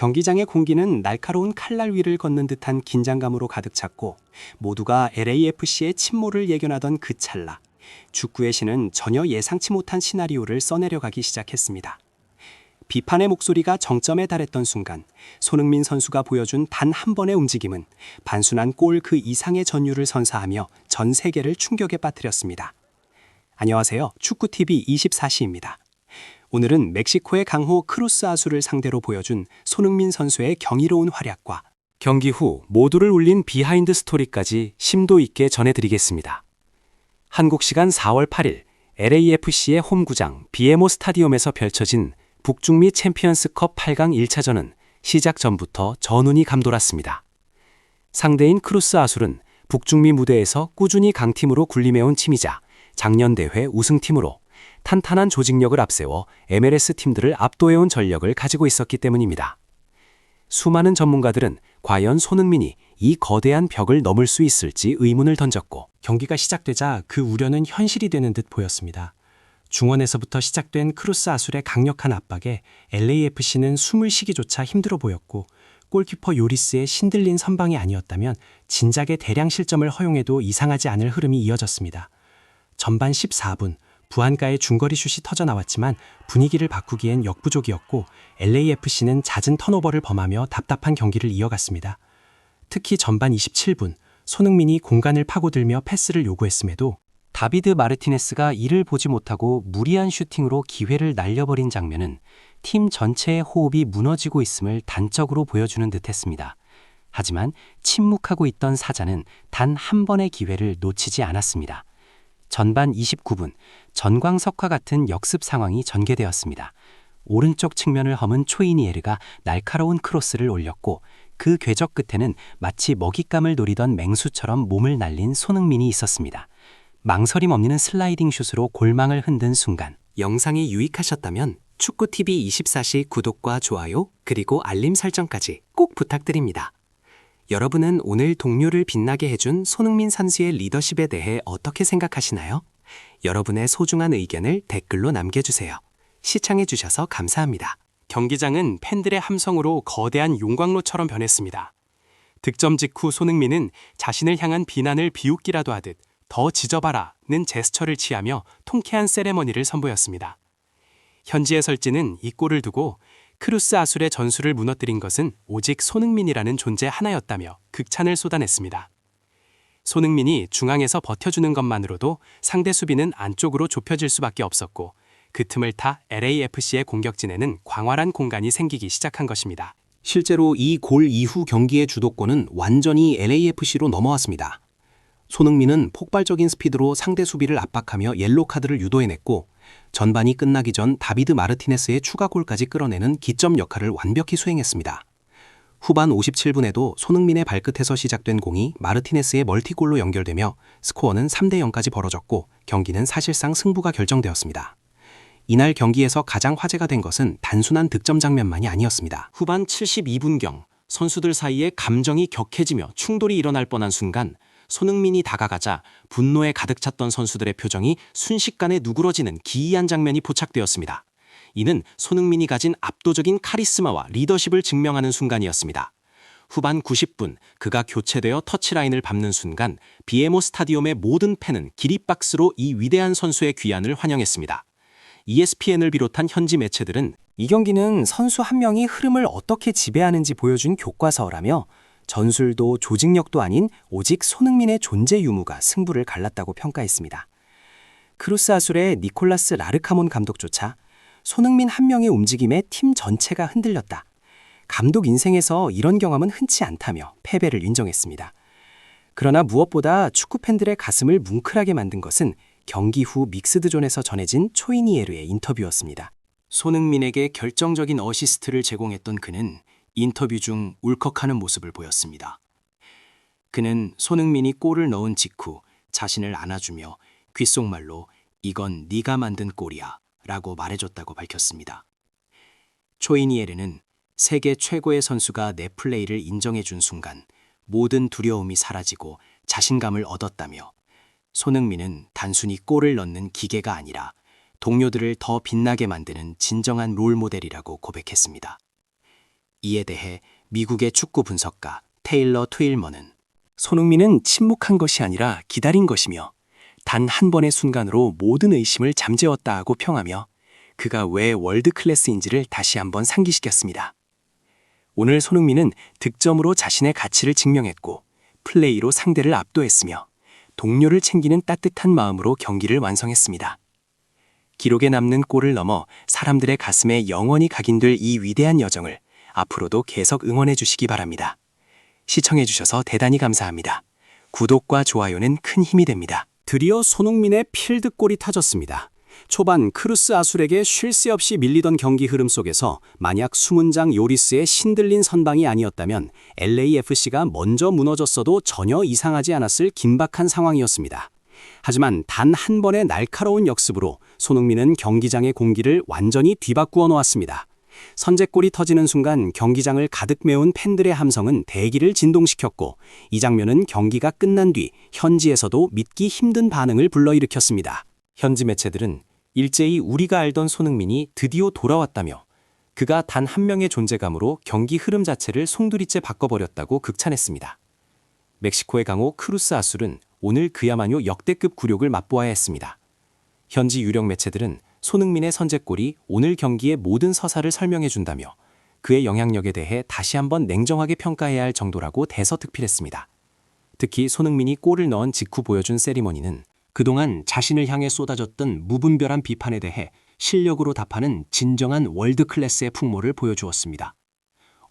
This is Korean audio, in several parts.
경기장의 공기는 날카로운 칼날 위를 걷는 듯한 긴장감으로 가득 찼고 모두가 LAFC의 침몰을 예견하던 그 찰나 축구의 신은 전혀 예상치 못한 시나리오를 써내려가기 시작했습니다. 비판의 목소리가 정점에 달했던 순간 손흥민 선수가 보여준 단 한 번의 움직임은 단순한 골 그 이상의 전율을 선사하며 전 세계를 충격에 빠뜨렸습니다. 안녕하세요. 축구TV 24시입니다. 오늘은 멕시코의 강호 크루스 아수를 상대로 보여준 손흥민 선수의 경이로운 활약과 경기 후 모두를 울린 비하인드 스토리까지 심도 있게 전해드리겠습니다. 한국 시간 4월 8일 LAFC의 홈구장 BMO 스타디움에서 펼쳐진 북중미 챔피언스컵 8강 1차전은 시작 전부터 전운이 감돌았습니다. 상대인 크루스 아술은 북중미 무대에서 꾸준히 강팀으로 군림해온 팀이자 작년 대회 우승팀으로 탄탄한 조직력을 앞세워 MLS 팀들을 압도해온 전력을 가지고 있었기 때문입니다. 수많은 전문가들은 과연 손흥민이 이 거대한 벽을 넘을 수 있을지 의문을 던졌고 경기가 시작되자 그 우려는 현실이 되는 듯 보였습니다. 중원에서부터 시작된 크루스 아술의 강력한 압박에 LAFC는 숨을 쉬기조차 힘들어 보였고 골키퍼 요리스의 신들린 선방이 아니었다면 진작에 대량 실점을 허용해도 이상하지 않을 흐름이 이어졌습니다. 전반 14분 부안가의 중거리 슛이 터져나왔지만 분위기를 바꾸기엔 역부족이었고 LAFC는 잦은 턴오버를 범하며 답답한 경기를 이어갔습니다. 특히 전반 27분 손흥민이 공간을 파고들며 패스를 요구했음에도 다비드 마르티네스가 이를 보지 못하고 무리한 슈팅으로 기회를 날려버린 장면은 팀 전체의 호흡이 무너지고 있음을 단적으로 보여주는 듯했습니다. 하지만 침묵하고 있던 사자는 단 한 번의 기회를 놓치지 않았습니다. 전반 29분 전광석과 같은 역습 상황이 전개되었습니다. 오른쪽 측면을 허문 초이니에르가 날카로운 크로스를 올렸고 그 궤적 끝에는 마치 먹잇감을 노리던 맹수처럼 몸을 날린 손흥민이 있었습니다. 망설임 없는 슬라이딩 슛으로 골망을 흔든 순간 영상이 유익하셨다면 축구TV 24시 구독과 좋아요 그리고 알림 설정까지 꼭 부탁드립니다. 여러분은 오늘 동료를 빛나게 해준 손흥민 선수의 리더십에 대해 어떻게 생각하시나요? 여러분의 소중한 의견을 댓글로 남겨주세요. 시청해주셔서 감사합니다. 경기장은 팬들의 함성으로 거대한 용광로처럼 변했습니다. 득점 직후 손흥민은 자신을 향한 비난을 비웃기라도 하듯 더 지져봐라는 제스처를 취하며 통쾌한 세레머니를 선보였습니다. 현지의 설지는 이 골을 두고 크루스 아술의 전술을 무너뜨린 것은 오직 손흥민이라는 존재 하나였다며 극찬을 쏟아냈습니다. 손흥민이 중앙에서 버텨주는 것만으로도 상대 수비는 안쪽으로 좁혀질 수밖에 없었고 그 틈을 타 LAFC의 공격진에는 광활한 공간이 생기기 시작한 것입니다. 실제로 이 골 이후 경기의 주도권은 완전히 LAFC로 넘어왔습니다. 손흥민은 폭발적인 스피드로 상대 수비를 압박하며 옐로 카드를 유도해냈고 전반이 끝나기 전 다비드 마르티네스의 추가골까지 끌어내는 기점 역할을 완벽히 수행했습니다. 후반 57분에도 손흥민의 발끝에서 시작된 공이 마르티네스의 멀티골로 연결되며 스코어는 3대0까지 벌어졌고 경기는 사실상 승부가 결정되었습니다. 이날 경기에서 가장 화제가 된 것은 단순한 득점 장면만이 아니었습니다. 후반 72분경 선수들 사이에 감정이 격해지며 충돌이 일어날 뻔한 순간 손흥민이 다가가자 분노에 가득 찼던 선수들의 표정이 순식간에 누그러지는 기이한 장면이 포착되었습니다. 이는 손흥민이 가진 압도적인 카리스마와 리더십을 증명하는 순간이었습니다. 후반 90분 그가 교체되어 터치라인을 밟는 순간 BMO 스타디움의 모든 팬은 기립박수로 이 위대한 선수의 귀환을 환영했습니다. ESPN을 비롯한 현지 매체들은 이 경기는 선수 한 명이 흐름을 어떻게 지배하는지 보여준 교과서라며 전술도 조직력도 아닌 오직 손흥민의 존재 유무가 승부를 갈랐다고 평가했습니다. 크루스 아술의 니콜라스 라르카몬 감독조차 손흥민 한 명의 움직임에 팀 전체가 흔들렸다. 감독 인생에서 이런 경험은 흔치 않다며 패배를 인정했습니다. 그러나 무엇보다 축구 팬들의 가슴을 뭉클하게 만든 것은 경기 후 믹스드존에서 전해진 초이니에르의 인터뷰였습니다. 손흥민에게 결정적인 어시스트를 제공했던 그는 인터뷰 중 울컥하는 모습을 보였습니다. 그는 손흥민이 골을 넣은 직후 자신을 안아주며 귓속말로 "이건 네가 만든 골이야" 라고 말해줬다고 밝혔습니다. 초이니에르는 세계 최고의 선수가 내 플레이를 인정해준 순간 모든 두려움이 사라지고 자신감을 얻었다며 손흥민은 단순히 골을 넣는 기계가 아니라 동료들을 더 빛나게 만드는 진정한 롤모델이라고 고백했습니다. 이에 대해 미국의 축구 분석가 테일러 트윌머는 손흥민은 침묵한 것이 아니라 기다린 것이며 단 한 번의 순간으로 모든 의심을 잠재웠다고 평하며 그가 왜 월드 클래스인지를 다시 한번 상기시켰습니다. 오늘 손흥민은 득점으로 자신의 가치를 증명했고 플레이로 상대를 압도했으며 동료를 챙기는 따뜻한 마음으로 경기를 완성했습니다. 기록에 남는 골을 넘어 사람들의 가슴에 영원히 각인될 이 위대한 여정을 앞으로도 계속 응원해 주시기 바랍니다. 시청해 주셔서 대단히 감사합니다. 구독과 좋아요는 큰 힘이 됩니다. 드디어 손흥민의 필드골이 터졌습니다. 초반 크루스 아술에게 쉴 새 없이 밀리던 경기 흐름 속에서 만약 수문장 요리스의 신들린 선방이 아니었다면 LAFC가 먼저 무너졌어도 전혀 이상하지 않았을 긴박한 상황이었습니다. 하지만 단 한 번의 날카로운 역습으로 손흥민은 경기장의 공기를 완전히 뒤바꾸어 놓았습니다. 선제골이 터지는 순간 경기장을 가득 메운 팬들의 함성은 대기를 진동시켰고 이 장면은 경기가 끝난 뒤 현지에서도 믿기 힘든 반응을 불러일으켰습니다. 현지 매체들은 일제히 우리가 알던 손흥민이 드디어 돌아왔다며 그가 단 한 명의 존재감으로 경기 흐름 자체를 송두리째 바꿔버렸다고 극찬했습니다. 멕시코의 강호 크루스 아술은 오늘 그야말로 역대급 굴욕을 맛보아야 했습니다. 현지 유력 매체들은 손흥민의 선제골이 오늘 경기의 모든 서사를 설명해준다며 그의 영향력에 대해 다시 한번 냉정하게 평가해야 할 정도라고 대서특필했습니다. 특히 손흥민이 골을 넣은 직후 보여준 세리머니는 그동안 자신을 향해 쏟아졌던 무분별한 비판에 대해 실력으로 답하는 진정한 월드클래스의 풍모를 보여주었습니다.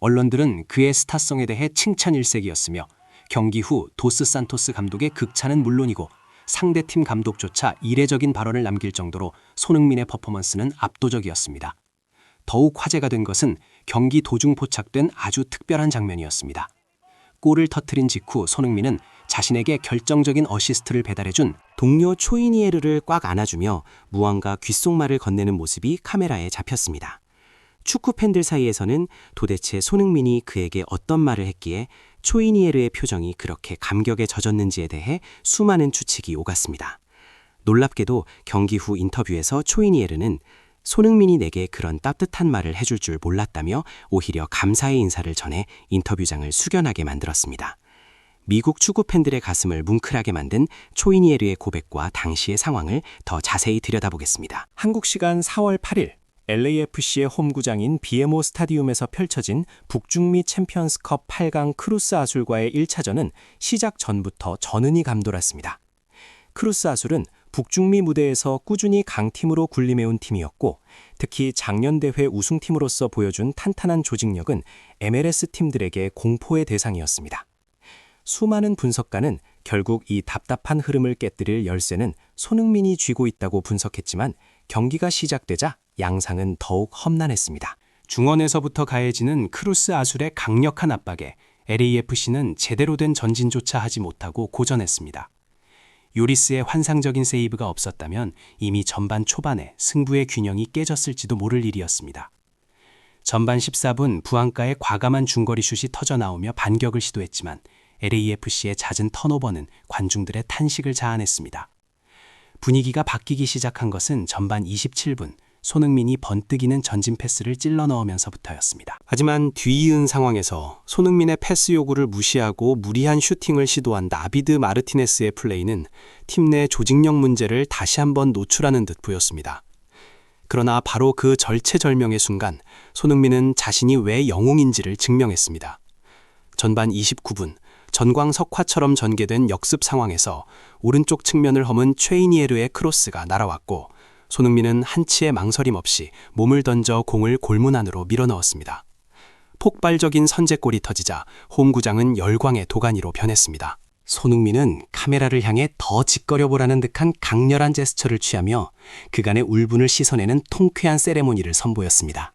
언론들은 그의 스타성에 대해 칭찬 일색이었으며 경기 후 도스 산토스 감독의 극찬은 물론이고 상대팀 감독조차 이례적인 발언을 남길 정도로 손흥민의 퍼포먼스는 압도적이었습니다. 더욱 화제가 된 것은 경기 도중 포착된 아주 특별한 장면이었습니다. 골을 터뜨린 직후 손흥민은 자신에게 결정적인 어시스트를 배달해준 동료 초이니에르를 꽉 안아주며 무언가 귓속말을 건네는 모습이 카메라에 잡혔습니다. 축구 팬들 사이에서는 도대체 손흥민이 그에게 어떤 말을 했기에 초이니에르의 표정이 그렇게 감격에 젖었는지에 대해 수많은 추측이 오갔습니다. 놀랍게도 경기 후 인터뷰에서 초이니에르는 손흥민이 내게 그런 따뜻한 말을 해줄 줄 몰랐다며 오히려 감사의 인사를 전해 인터뷰장을 숙연하게 만들었습니다. 미국 축구 팬들의 가슴을 뭉클하게 만든 초이니에르의 고백과 당시의 상황을 더 자세히 들여다보겠습니다. 한국 시간 4월 8일 LAFC의 홈구장인 BMO 스타디움에서 펼쳐진 북중미 챔피언스컵 8강 크루스 아술과의 1차전은 시작 전부터 전은이 감돌았습니다. 크루스 아술은 북중미 무대에서 꾸준히 강팀으로 군림해온 팀이었고 특히 작년 대회 우승팀으로서 보여준 탄탄한 조직력은 MLS 팀들에게 공포의 대상이었습니다. 수많은 분석가는 결국 이 답답한 흐름을 깨뜨릴 열쇠는 손흥민이 쥐고 있다고 분석했지만 경기가 시작되자 양상은 더욱 험난했습니다. 중원에서부터 가해지는 크루스 아술의 강력한 압박에 LAFC는 제대로 된 전진조차 하지 못하고 고전했습니다. 요리스의 환상적인 세이브가 없었다면 이미 전반 초반에 승부의 균형이 깨졌을지도 모를 일이었습니다. 전반 14분 부안가의 과감한 중거리 슛이 터져나오며 반격을 시도했지만 LAFC의 잦은 턴오버는 관중들의 탄식을 자아냈습니다. 분위기가 바뀌기 시작한 것은 전반 27분 손흥민이 번뜩이는 전진 패스를 찔러 넣으면서부터였습니다. 하지만 뒤이은 상황에서 손흥민의 패스 요구를 무시하고 무리한 슈팅을 시도한 나비드 마르티네스의 플레이는 팀 내 조직력 문제를 다시 한번 노출하는 듯 보였습니다. 그러나 바로 그 절체절명의 순간 손흥민은 자신이 왜 영웅인지를 증명했습니다. 전반 29분 전광석화처럼 전개된 역습 상황에서 오른쪽 측면을 허문 최이니에르의 크로스가 날아왔고 손흥민은 한치의 망설임 없이 몸을 던져 공을 골문 안으로 밀어넣었습니다. 폭발적인 선제골이 터지자 홈구장은 열광의 도가니로 변했습니다. 손흥민은 카메라를 향해 더 짓거려보라는 듯한 강렬한 제스처를 취하며 그간의 울분을 씻어내는 통쾌한 세레모니를 선보였습니다.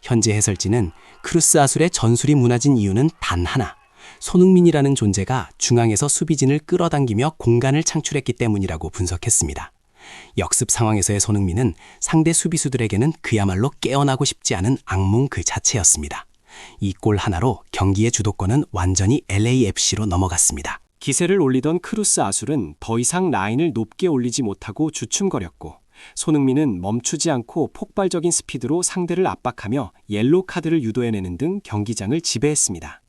현지 해설진은 크루스 아술의 전술이 무너진 이유는 단 하나, 손흥민이라는 존재가 중앙에서 수비진을 끌어당기며 공간을 창출했기 때문이라고 분석했습니다. 역습 상황에서의 손흥민은 상대 수비수들에게는 그야말로 깨어나고 싶지 않은 악몽 그 자체였습니다. 이 골 하나로 경기의 주도권은 완전히 LAFC로 넘어갔습니다. 기세를 올리던 크루스 아술은 더 이상 라인을 높게 올리지 못하고 주춤거렸고 손흥민은 멈추지 않고 폭발적인 스피드로 상대를 압박하며 옐로우 카드를 유도해내는 등 경기장을 지배했습니다.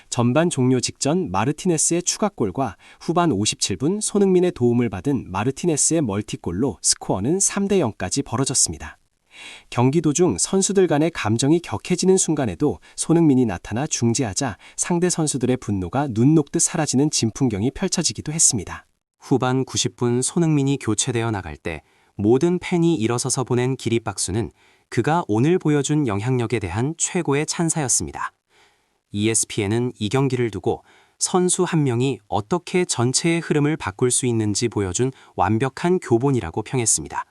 전반 종료 직전 마르티네스의 추가골과 후반 57분 손흥민의 도움을 받은 마르티네스의 멀티골로 스코어는 3대 0까지 벌어졌습니다. 경기 도중 선수들 간의 감정이 격해지는 순간에도 손흥민이 나타나 중재하자 상대 선수들의 분노가 눈 녹듯 사라지는 진풍경이 펼쳐지기도 했습니다. 후반 90분 손흥민이 교체되어 나갈 때 모든 팬이 일어서서 보낸 기립박수는 그가 오늘 보여준 영향력에 대한 최고의 찬사였습니다. ESPN은 이 경기를 두고 선수 한 명이 어떻게 전체의 흐름을 바꿀 수 있는지 보여준 완벽한 교본이라고 평했습니다.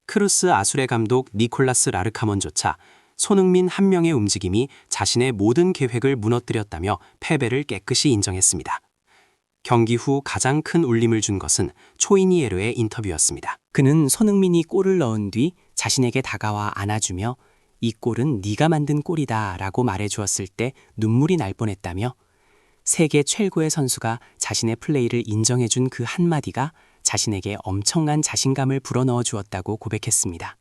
크루스 아수레 감독 니콜라스 라르카몬조차 손흥민 한 명의 움직임이 자신의 모든 계획을 무너뜨렸다며 패배를 깨끗이 인정했습니다. 경기 후 가장 큰 울림을 준 것은 초이니에르의 인터뷰였습니다. 그는 손흥민이 골을 넣은 뒤 자신에게 다가와 안아주며 이 골은 네가 만든 골이다 라고 말해주었을 때 눈물이 날 뻔했다며 세계 최고의 선수가 자신의 플레이를 인정해준 그 한마디가 자신에게 엄청난 자신감을 불어넣어 주었다고 고백했습니다.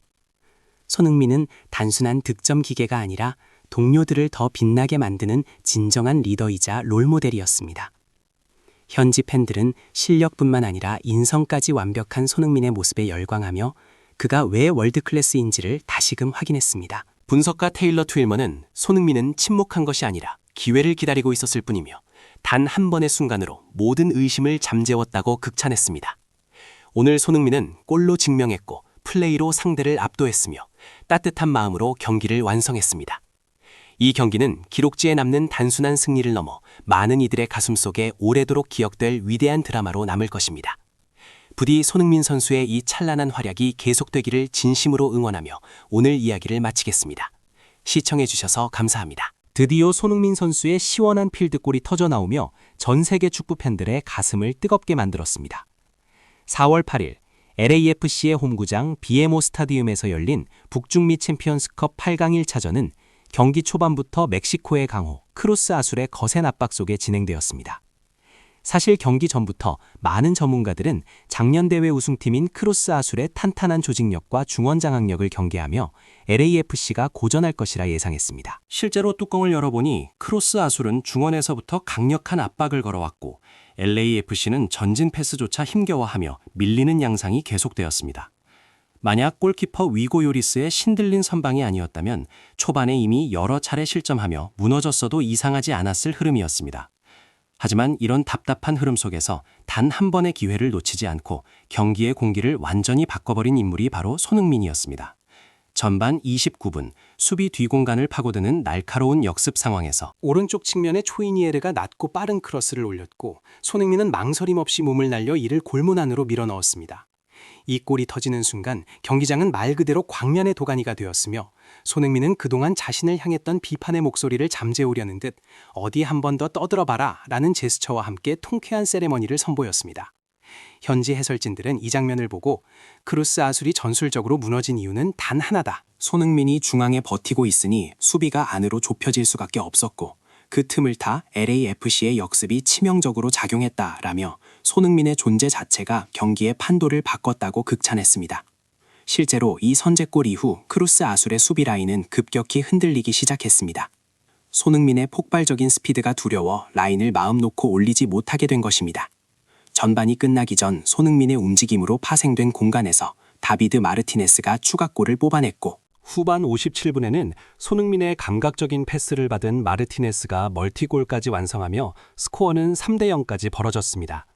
손흥민은 단순한 득점 기계가 아니라 동료들을 더 빛나게 만드는 진정한 리더이자 롤모델이었습니다. 현지 팬들은 실력뿐만 아니라 인성까지 완벽한 손흥민의 모습에 열광하며 그가 왜 월드클래스인지를 다시금 확인했습니다. 분석가 테일러 트윌먼은 손흥민은 침묵한 것이 아니라 기회를 기다리고 있었을 뿐이며 단 한 번의 순간으로 모든 의심을 잠재웠다고 극찬했습니다. 오늘 손흥민은 골로 증명했고 플레이로 상대를 압도했으며 따뜻한 마음으로 경기를 완성했습니다. 이 경기는 기록지에 남는 단순한 승리를 넘어 많은 이들의 가슴속에 오래도록 기억될 위대한 드라마로 남을 것입니다. 부디 손흥민 선수의 이 찬란한 활약이 계속되기를 진심으로 응원하며 오늘 이야기를 마치겠습니다. 시청해주셔서 감사합니다. 드디어 손흥민 선수의 시원한 필드골이 터져 나오며 전 세계 축구 팬들의 가슴을 뜨겁게 만들었습니다. 4월 8일 LAFC의 홈구장 BMO 스타디움에서 열린 북중미 챔피언스컵 8강 1차전은 경기 초반부터 멕시코의 강호 크루스 아술의 거센 압박 속에 진행되었습니다. 사실 경기 전부터 많은 전문가들은 작년 대회 우승팀인 크루스 아술의 탄탄한 조직력과 중원 장악력을 경계하며 LAFC가 고전할 것이라 예상했습니다. 실제로 뚜껑을 열어보니 크루스 아술은 중원에서부터 강력한 압박을 걸어왔고 LAFC는 전진 패스조차 힘겨워하며 밀리는 양상이 계속되었습니다. 만약 골키퍼 위고 요리스의 신들린 선방이 아니었다면 초반에 이미 여러 차례 실점하며 무너졌어도 이상하지 않았을 흐름이었습니다. 하지만 이런 답답한 흐름 속에서 단 한 번의 기회를 놓치지 않고 경기의 공기를 완전히 바꿔버린 인물이 바로 손흥민이었습니다. 전반 29분 수비 뒷공간을 파고드는 날카로운 역습 상황에서 오른쪽 측면에 초이니에르가 낮고 빠른 크로스를 올렸고 손흥민은 망설임 없이 몸을 날려 이를 골문 안으로 밀어넣었습니다. 이 골이 터지는 순간 경기장은 말 그대로 광면의 도가니가 되었으며 손흥민은 그동안 자신을 향했던 비판의 목소리를 잠재우려는 듯 어디 한 번 더 떠들어봐라 라는 제스처와 함께 통쾌한 세레머니를 선보였습니다. 현지 해설진들은 이 장면을 보고 크루스 아술이 전술적으로 무너진 이유는 단 하나다. 손흥민이 중앙에 버티고 있으니 수비가 안으로 좁혀질 수밖에 없었고 그 틈을 타 LAFC의 역습이 치명적으로 작용했다라며 손흥민의 존재 자체가 경기의 판도를 바꿨다고 극찬했습니다. 실제로 이 선제골 이후 크루스 아술의 수비 라인은 급격히 흔들리기 시작했습니다. 손흥민의 폭발적인 스피드가 두려워 라인을 마음 놓고 올리지 못하게 된 것입니다. 전반이 끝나기 전 손흥민의 움직임으로 파생된 공간에서 다비드 마르티네스가 추가골을 뽑아냈고 후반 57분에는 손흥민의 감각적인 패스를 받은 마르티네스가 멀티골까지 완성하며 스코어는 3대 0까지 벌어졌습니다.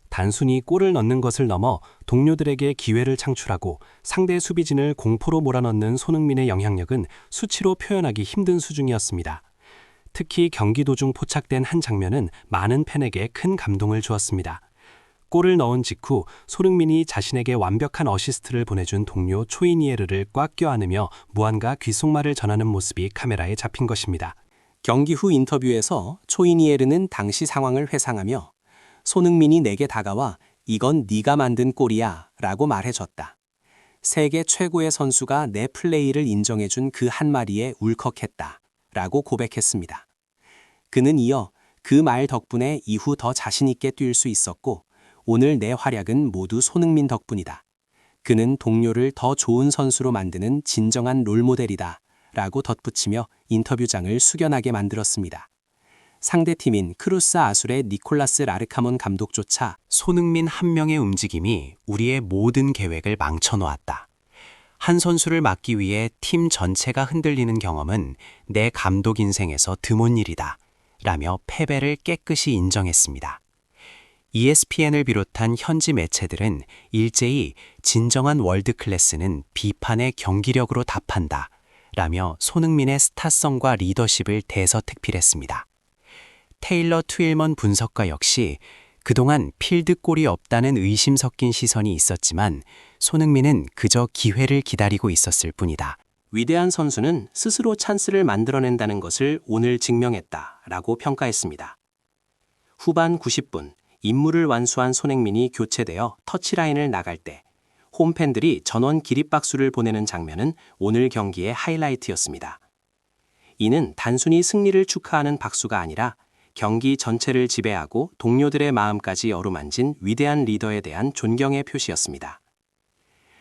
단순히 골을 넣는 것을 넘어 동료들에게 기회를 창출하고 상대 수비진을 공포로 몰아넣는 손흥민의 영향력은 수치로 표현하기 힘든 수준이었습니다. 특히 경기 도중 포착된 한 장면은 많은 팬에게 큰 감동을 주었습니다. 골을 넣은 직후 손흥민이 자신에게 완벽한 어시스트를 보내준 동료 초이니에르를 꽉 껴안으며 무한가 귓속말을 전하는 모습이 카메라에 잡힌 것입니다. 경기 후 인터뷰에서 초이니에르는 당시 상황을 회상하며 손흥민이 내게 다가와 이건 네가 만든 골이야 라고 말해줬다. 세계 최고의 선수가 내 플레이를 인정해준 그 한마디에 울컥했다 라고 고백했습니다. 그는 이어 그 말 덕분에 이후 더 자신있게 뛸 수 있었고 오늘 내 활약은 모두 손흥민 덕분이다. 그는 동료를 더 좋은 선수로 만드는 진정한 롤모델이다 라고 덧붙이며 인터뷰장을 숙연하게 만들었습니다. 상대팀인 크루스 아술의 니콜라스 라르카몬 감독조차 손흥민 한 명의 움직임이 우리의 모든 계획을 망쳐놓았다. 한 선수를 막기 위해 팀 전체가 흔들리는 경험은 내 감독 인생에서 드문 일이다. 라며 패배를 깨끗이 인정했습니다. ESPN을 비롯한 현지 매체들은 일제히 진정한 월드클래스는 비판의 경기력으로 답한다. 라며 손흥민의 스타성과 리더십을 대서특필했습니다. 테일러 트윌먼 분석가 역시 그동안 필드골이 없다는 의심 섞인 시선이 있었지만 손흥민은 그저 기회를 기다리고 있었을 뿐이다. 위대한 선수는 스스로 찬스를 만들어낸다는 것을 오늘 증명했다 라고 평가했습니다. 후반 90분 임무를 완수한 손흥민이 교체되어 터치라인을 나갈 때 홈팬들이 전원 기립박수를 보내는 장면은 오늘 경기의 하이라이트였습니다. 이는 단순히 승리를 축하하는 박수가 아니라 경기 전체를 지배하고 동료들의 마음까지 어루만진 위대한 리더에 대한 존경의 표시였습니다.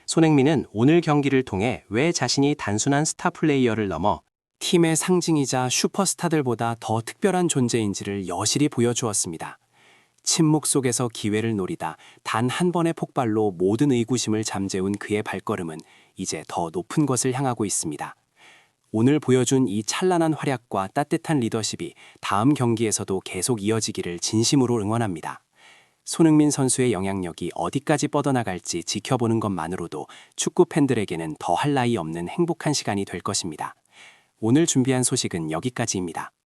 손흥민은 오늘 경기를 통해 왜 자신이 단순한 스타 플레이어를 넘어 팀의 상징이자 슈퍼스타들보다 더 특별한 존재인지를 여실히 보여주었습니다. 침묵 속에서 기회를 노리다 단 한 번의 폭발로 모든 의구심을 잠재운 그의 발걸음은 이제 더 높은 것을 향하고 있습니다. 오늘 보여준 이 찬란한 활약과 따뜻한 리더십이 다음 경기에서도 계속 이어지기를 진심으로 응원합니다. 손흥민 선수의 영향력이 어디까지 뻗어나갈지 지켜보는 것만으로도 축구 팬들에게는 더할 나위 없는 행복한 시간이 될 것입니다. 오늘 준비한 소식은 여기까지입니다.